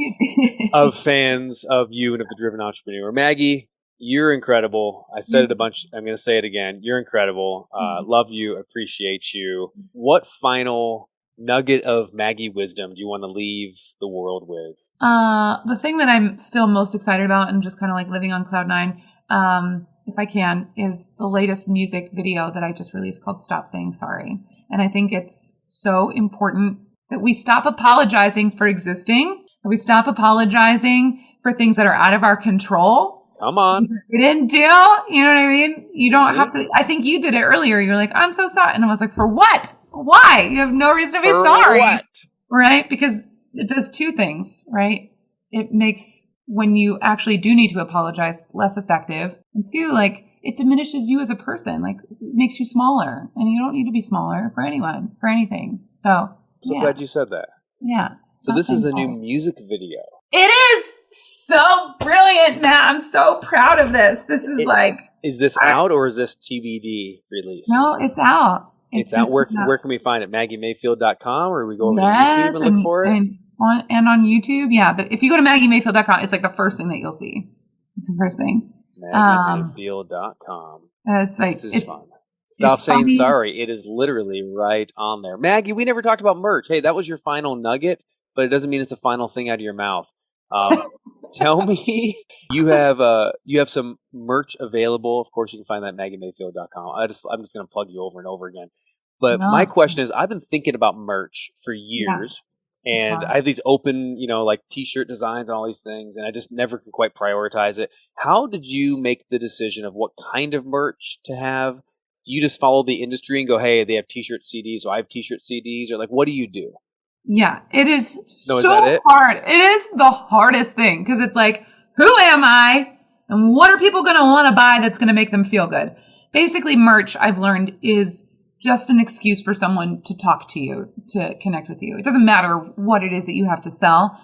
of fans of you and of the Driven Entrepreneur. Maggie, you're incredible. I said it a bunch. I'm going to say it again. You're incredible. Love you. Appreciate you. What final nugget of Maggie wisdom do you want to leave the world with? The thing that I'm still most excited about and just kind of like living on cloud nine, if I can, is the latest music video that I just released called Stop Saying Sorry. And I think it's so important that we stop apologizing for existing, that we stop apologizing for things that are out of our control. Come on. We didn't do, you know what I mean? You don't have to, I think you did it earlier. You're like, I'm so sorry. And I was like, for what? Why? You have no reason to be sorry. What? Right? Because it does two things, right? It makes when you actually do need to apologize less effective. And two, like it diminishes you as a person. Like it makes you smaller. And you don't need to be smaller for anyone, for anything. So glad you said that. Yeah. So this is a new music video. It is so brilliant, Matt. I'm so proud of this. This is Is this out or is this TBD release? No, it's out. It's out. Where can we find it? MaggieMayfield.com, or we go over to YouTube and look for it? And on YouTube, yeah. If you go to MaggieMayfield.com, it's like the first thing that you'll see. It's the first thing. MaggieMayfield.com. It's like this is fun. Stop saying sorry. It is literally right on there. Maggie, we never talked about merch. Hey, that was your final nugget, but it doesn't mean it's the final thing out of your mouth. Tell me, you have some merch available. Of course, you can find that at MaggieMayfield.com. I'm just going to plug you over and over again. But my question is, I've been thinking about merch for years, and I have these open, like T-shirt designs and all these things, and I just never can quite prioritize it. How did you make the decision of what kind of merch to have? Do you just follow the industry and go, hey, they have T-shirt CDs, so I have T-shirt CDs, or like, what do you do? Yeah, it is is that it? hard. It is the hardest thing because it's like, who am I? And what are people going to want to buy that's going to make them feel good? Basically, merch, I've learned, is just an excuse for someone to talk to you, to connect with you. It doesn't matter what it is that you have to sell.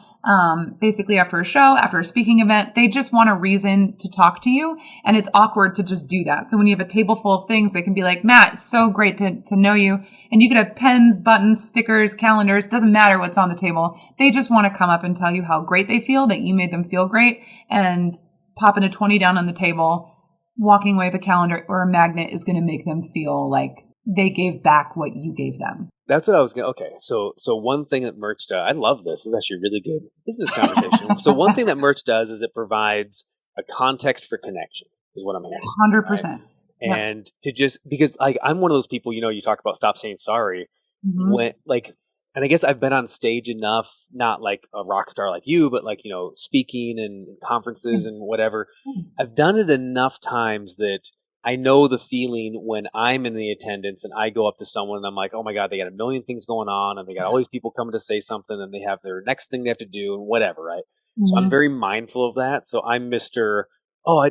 Basically, after a show, after a speaking event, they just want a reason to talk to you. And it's awkward to just do that. So when you have a table full of things, they can be like, Matt, it's so great to know you. And you could have pens, buttons, stickers, calendars, doesn't matter what's on the table. They just want to come up and tell you how great they feel, that you made them feel great. And popping a 20 down on the table, walking away with a calendar or a magnet is going to make them feel like they gave back what you gave them. That's what I was going to... Okay, so one thing that merch does... I love this. This is actually really good business conversation. So one thing that merch does is it provides a context for connection, is what I'm hearing. 100%. Right? And to just... Because I'm one of those people, you talk about stop saying sorry. Mm-hmm. And I guess I've been on stage enough, not like a rock star like you, but speaking and conferences and whatever. I've done it enough times that I know the feeling when I'm in the attendance and I go up to someone and I'm like, oh my God, they got a million things going on and they got all these people coming to say something and they have their next thing they have to do and whatever, right? Mm-hmm. So I'm very mindful of that. So I'm Mr.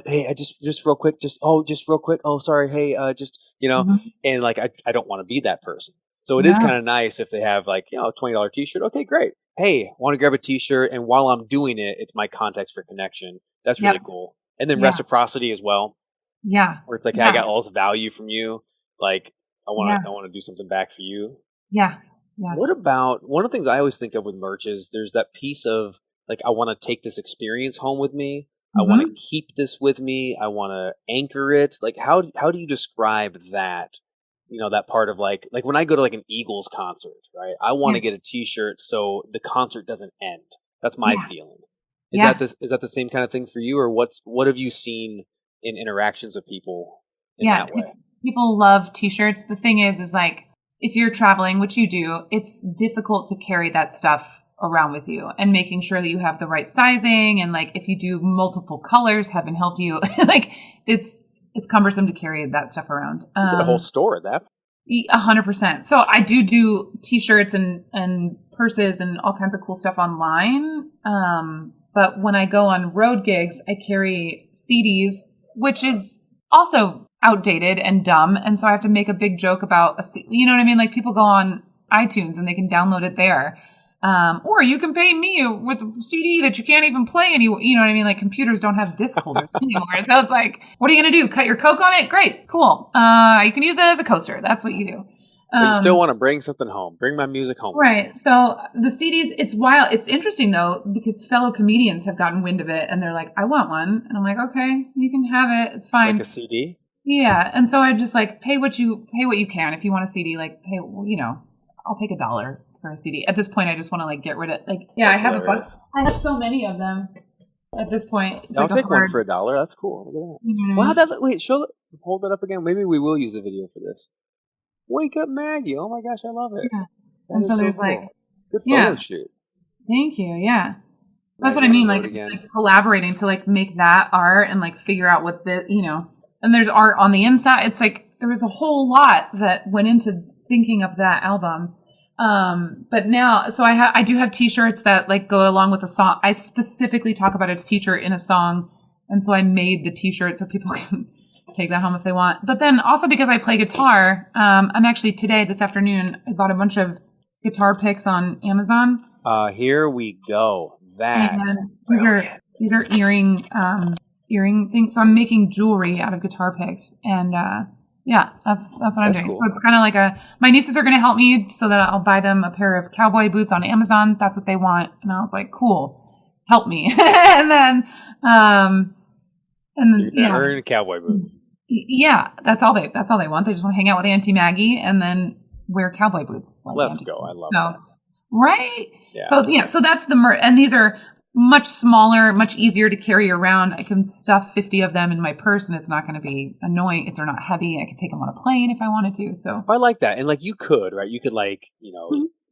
Hey, I just real quick, real quick. Oh, sorry. Hey, mm-hmm. And I don't want to be that person. So it is kind of nice if they have a $20 t-shirt. Okay, great. Hey, want to grab a t-shirt. And while I'm doing it, it's my context for connection. That's really cool. And then reciprocity as well. Yeah. Where it's like, hey, I got all this value from you. Like, I want to do something back for you. Yeah. Yeah. What about, one of the things I always think of with merch is there's that piece of I want to take this experience home with me. Mm-hmm. I want to keep this with me. I want to anchor it. How do you describe that? That part of when I go to an Eagles concert, right? I want to get a t-shirt so the concert doesn't end. That's my feeling. Is that the same kind of thing for you, or what have you seen in interactions with people in that way? People love t-shirts. The thing is if you're traveling, which you do, it's difficult to carry that stuff around with you and making sure that you have the right sizing. And if you do multiple colors, heaven help you. It's cumbersome to carry that stuff around. You get a whole store at that. 100%. So I do t-shirts and purses and all kinds of cool stuff online. But when I go on road gigs, I carry CDs, which is also outdated and dumb. And so I have to make a big joke about, you know what I mean? People go on iTunes and they can download it there. Or you can pay me with a CD that you can't even play anymore. You know what I mean? Computers don't have disc holders anymore. So it's what are you going to do? Cut your Coke on it? Great. Cool. You can use it as a coaster. That's what you do. But you still want to bring something home. Bring my music home. Right. So the CDs, it's wild. It's interesting though, because fellow comedians have gotten wind of it and they're like, I want one. And I'm like, okay, you can have it. It's fine. Like a CD? Yeah. And so I just like pay what you can. If you want a CD, like pay, I'll take $1 for a CD. At this point, I just want to like get rid of That's I have hilarious. I have so many of them at this point. I'll take one for $1. That's cool. Look at that. Wow, wait, hold that up again. Maybe we will use a video for this. Wake Up Maggie. Oh my gosh, I love it. Yeah. And so there's cool. Good photo shoot. Thank you. Yeah. That's what I mean. Like collaborating to like make that art and like figure out what and there's art on the inside. It's like there was a whole lot that went into thinking of that album. But now, so I do have t-shirts that like go along with the song. I specifically talk about a t-shirt in a song. And so I made the t-shirt so people can take that home if they want. But then also because I play guitar, I'm actually this afternoon, I bought a bunch of guitar picks on Amazon. Here we go. These are earring things. So I'm making jewelry out of guitar picks. And that's what I'm doing. Cool. So it's kind of like my nieces are going to help me so that I'll buy them a pair of cowboy boots on Amazon. That's what they want. And I was like, cool, help me. and then earn cowboy boots. Yeah, that's all they want. They just want to hang out with Auntie Maggie and then wear cowboy boots. Like Let's go. I love that. Right? Yeah. So that's the and these are much smaller, much easier to carry around. I can stuff 50 of them in my purse and it's not going to be annoying if they're not heavy. I could take them on a plane if I wanted to. So I like that. And like you could, right? You could like,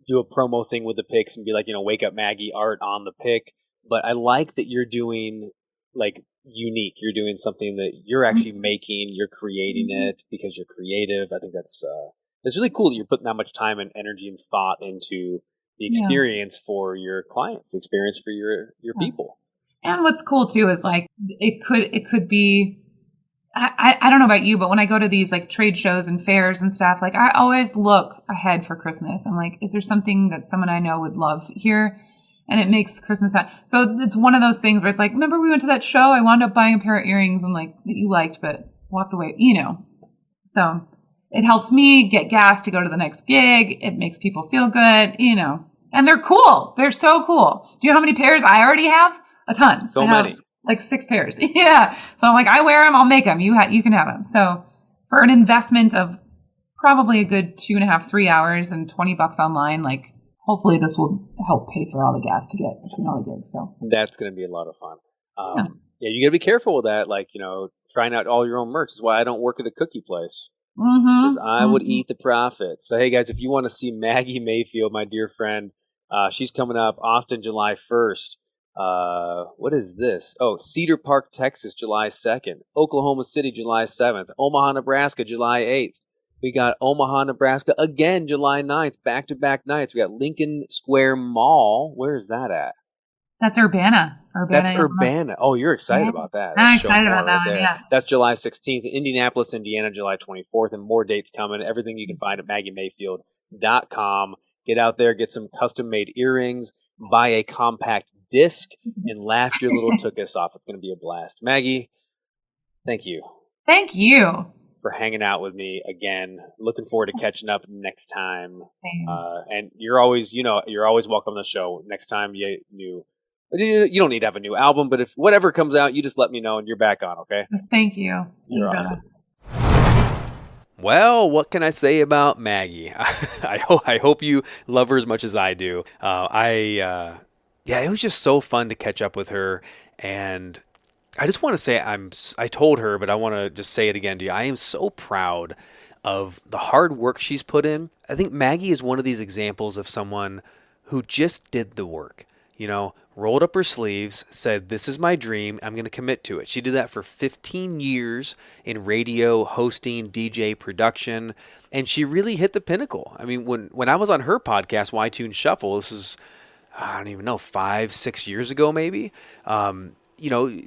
do a promo thing with the picks and be like, Wake Up Maggie art on the pick. But I like that you're doing like unique. You're doing something that you're actually making. You're creating it because you're creative. I think that's really cool that you're putting that much time and energy and thought into the experience for your clients, the experience for your people. And what's cool too is like it could be. I don't know about you, but when I go to these like trade shows and fairs and stuff, like I always look ahead for Christmas. I'm like, is there something that someone I know would love here? And it makes Christmas fun. So it's one of those things where it's like, remember we went to that show? I wound up buying a pair of earrings and like that you liked, but walked away, So it helps me get gas to go to the next gig. It makes people feel good, and they're cool. They're so cool. Do you know how many pairs I already have? A ton. So many. Like 6 pairs. Yeah. So I'm like, I wear them. I'll make them. You can have them. So for an investment of probably a good 2.5, 3 hours and $20 online, like, hopefully this will help pay for all the gas to get between all the gigs. So that's going to be a lot of fun. You got to be careful with that. Like, trying out all your own merch is why I don't work at a cookie place. Because I would eat the profits. So, hey guys, if you want to see Maggi Mayfield, my dear friend, she's coming up Austin, July 1st. What is this? Oh, Cedar Park, Texas, July 2nd. Oklahoma City, July 7th. Omaha, Nebraska, July 8th. We got Omaha, Nebraska again, July 9th, back-to-back nights. We got Lincoln Square Mall. Where is that at? That's Urbana. That's Urbana. Oh, you're excited about that. I'm excited about that one, yeah. That's July 16th. Indianapolis, Indiana, July 24th, and more dates coming. Everything you can find at MaggieMayfield.com. Get out there, get some custom-made earrings, buy a compact disc, and laugh your little tuchus off. It's going to be a blast. Maggie, thank you. Thank you for hanging out with me again. Looking forward to catching up next time. And you're always welcome on the show. Next time you don't need to have a new album, but if whatever comes out, you just let me know and you're back on, okay? Thank you. You're awesome. Well, what can I say about Maggie? I hope you love her as much as I do. It was just so fun to catch up with her, and I just want to say I told her, but I want to just say it again to you. I am so proud of the hard work she's put in. I think Maggie is one of these examples of someone who just did the work. Rolled up her sleeves, said, this is my dream, I'm going to commit to it. She did that for 15 years in radio, hosting, DJ, production, and she really hit the pinnacle. I mean, when I was on her podcast, Y-Tune Shuffle, this is, I don't even know, 5-6 years ago maybe,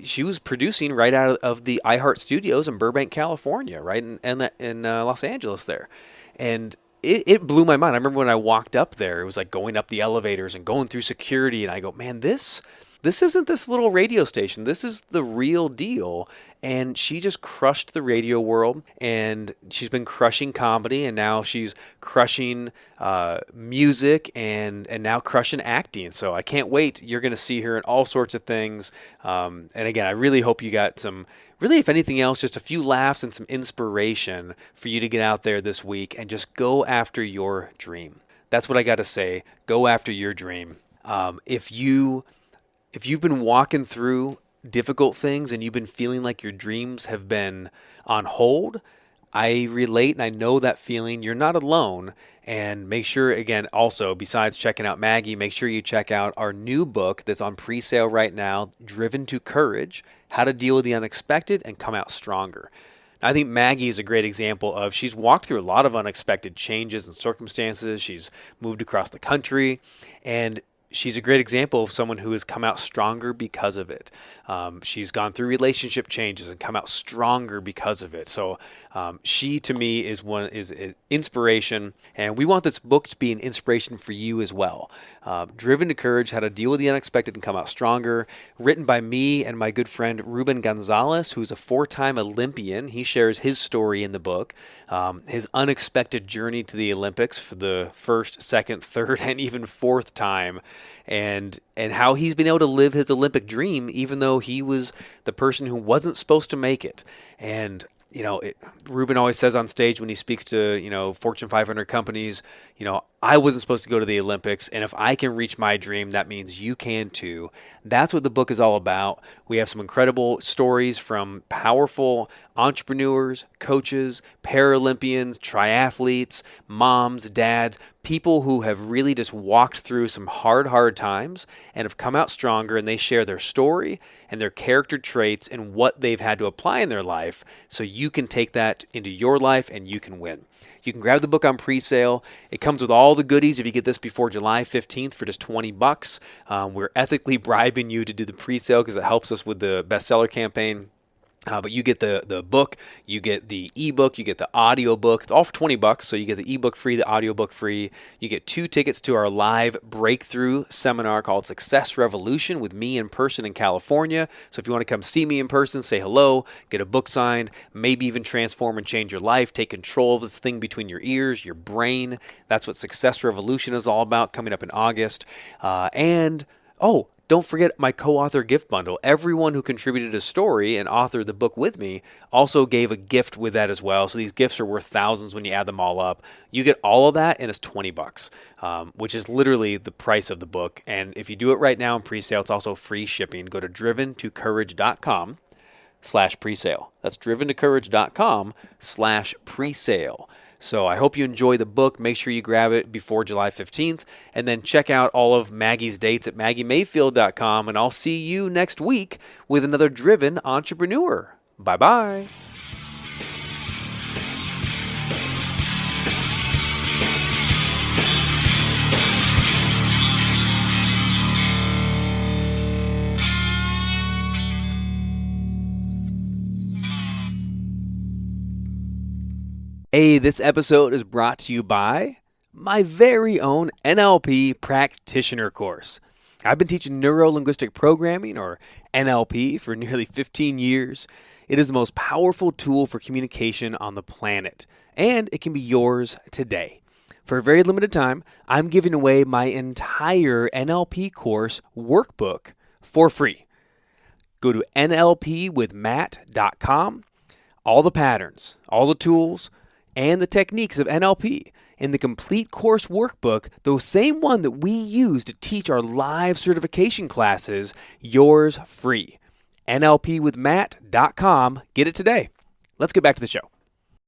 she was producing right out of the iHeart Studios in Burbank, California, right in Los Angeles there. And it blew my mind. I remember when I walked up there, it was like going up the elevators and going through security, and I go, man, this this isn't this little radio station. This is the real deal. And she just crushed the radio world, and she's been crushing comedy, and now she's crushing music and now crushing acting. So I can't wait. You're going to see her in all sorts of things. And again, I really hope you got some, really, if anything else, just a few laughs and some inspiration for you to get out there this week and just go after your dream. That's what I got to say. Go after your dream. If you've been walking through difficult things and you've been feeling like your dreams have been on hold, I relate and I know that feeling. You're not alone. And make sure, again, also, besides checking out Maggie, make sure you check out our new book that's on pre-sale right now, Driven to Courage, How to Deal with the Unexpected and Come Out Stronger. I think Maggie is a great example of, she's walked through a lot of unexpected changes and circumstances. She's moved across the country, and she's a great example of someone who has come out stronger because of it. She's gone through relationship changes and come out stronger because of it. So she, to me, is inspiration, and we want this book to be an inspiration for you as well. Driven to Courage, How to Deal with the Unexpected and Come Out Stronger, written by me and my good friend Ruben Gonzalez, who's a 4-time Olympian. He shares his story in the book, his unexpected journey to the Olympics for the first, second, third, and even fourth time, and how he's been able to live his Olympic dream even though he was the person who wasn't supposed to make it. And Ruben always says on stage when he speaks to, Fortune 500 companies, I wasn't supposed to go to the Olympics, and if I can reach my dream, that means you can too. That's what the book is all about. We have some incredible stories from powerful entrepreneurs, coaches, Paralympians, triathletes, moms, dads, people who have really just walked through some hard times and have come out stronger, and they share their story and their character traits and what they've had to apply in their life so you can take that into your life and you can win. You can grab the book on pre-sale. It comes with all the goodies if you get this before July 15th for just $20. We're ethically bribing you to do the pre-sale because it helps us with the bestseller campaign. But you get the book, you get the ebook, you get the audio book. It's all for $20, so you get the ebook free, the audio book free. You get 2 tickets to our live breakthrough seminar called Success Revolution with me in person in California. So if you want to come see me in person, say hello, get a book signed, maybe even transform and change your life, take control of this thing between your ears, your brain. That's what Success Revolution is all about, coming up in August. Don't forget my co-author gift bundle. Everyone who contributed a story and authored the book with me also gave a gift with that as well. So these gifts are worth thousands when you add them all up. You get all of that, and it's $20, which is literally the price of the book. And if you do it right now in pre-sale, it's also free shipping. Go to driventocourage.com/presale. That's driventocourage.com/presale. So I hope you enjoy the book. Make sure you grab it before July 15th. And then check out all of Maggie's dates at MaggieMayfield.com. And I'll see you next week with another Driven Entrepreneur. Bye-bye. Hey, this episode is brought to you by my very own NLP practitioner course. I've been teaching neuro-linguistic programming, or NLP, for nearly 15 years. It is the most powerful tool for communication on the planet, and it can be yours today. For a very limited time, I'm giving away my entire NLP course workbook for free. Go to nlpwithmatt.com. All the patterns, all the tools, and the techniques of NLP in the complete course workbook, the same one that we use to teach our live certification classes, yours free. nlpwithmatt.com. Get it today. Let's get back to the show.